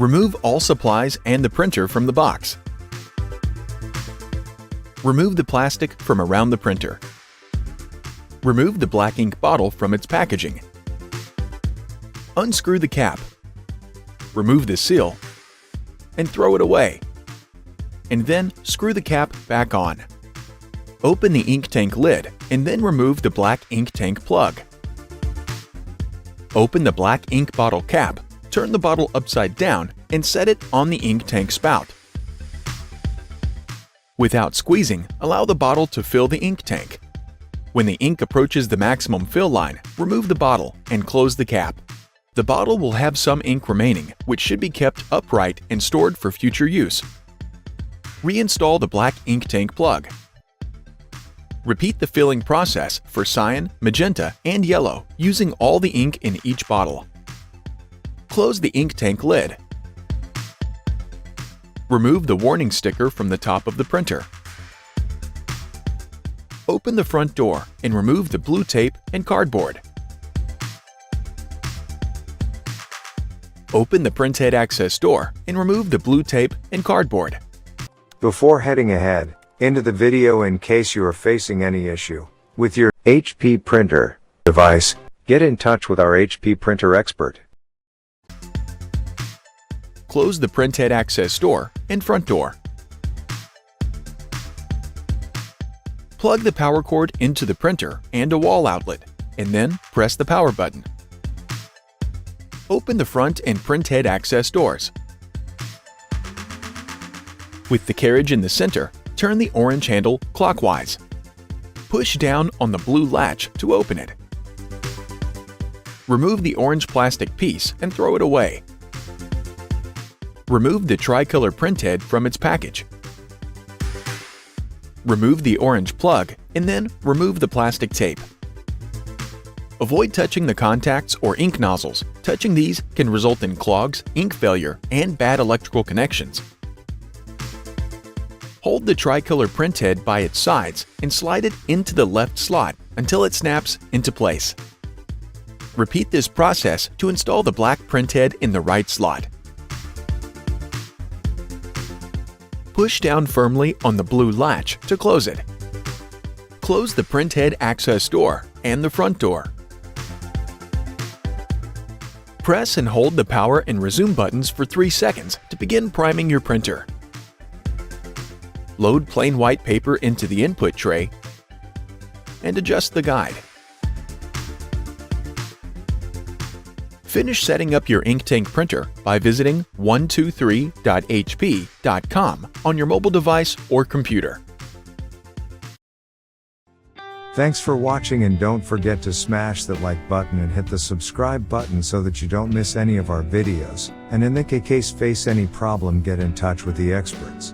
Remove all supplies and the printer from the box. Remove the plastic from around the printer. Remove the black ink bottle from its packaging. Unscrew the cap. Remove the seal and throw it away. And then screw the cap back on. Open the ink tank lid and then remove the black ink tank plug. Open the black ink bottle cap, turn the bottle upside down and set it on the ink tank spout. Without squeezing, allow the bottle to fill the ink tank. When the ink approaches the maximum fill line, remove the bottle and close the cap. The bottle will have some ink remaining, which should be kept upright and stored for future use. Reinstall the black ink tank plug. Repeat the filling process for cyan, magenta, and yellow using all the ink in each bottle. Close the ink tank lid. Remove the warning sticker from the top of the printer. Open the front door and remove the blue tape and cardboard. Open the printhead access door and remove the blue tape and cardboard. Before heading ahead into the video, in case you are facing any issue with your HP printer device, get in touch with our HP printer expert. Close the printhead access door and front door. Plug the power cord into the printer and a wall outlet, and then press the power button. Open the front and printhead access doors. With the carriage in the center, turn the orange handle clockwise. Push down on the blue latch to open it. Remove the orange plastic piece and throw it away. Remove the tricolor printhead from its package. Remove the orange plug and then remove the plastic tape. Avoid touching the contacts or ink nozzles. Touching these can result in clogs, ink failure, and bad electrical connections. Hold the tricolor printhead by its sides and slide it into the left slot until it snaps into place. Repeat this process to install the black printhead in the right slot. Push down firmly on the blue latch to close it. Close the printhead access door and the front door. Press and hold the power and resume buttons for 3 seconds to begin priming your printer. Load plain white paper into the input tray and adjust the guide. Finish setting up your ink tank printer by visiting 123.hp.com on your mobile device or computer. Thanks for watching, and don't forget to smash that like button and hit the subscribe button so that you don't miss any of our videos. And in the case face any problem, get in touch with the experts.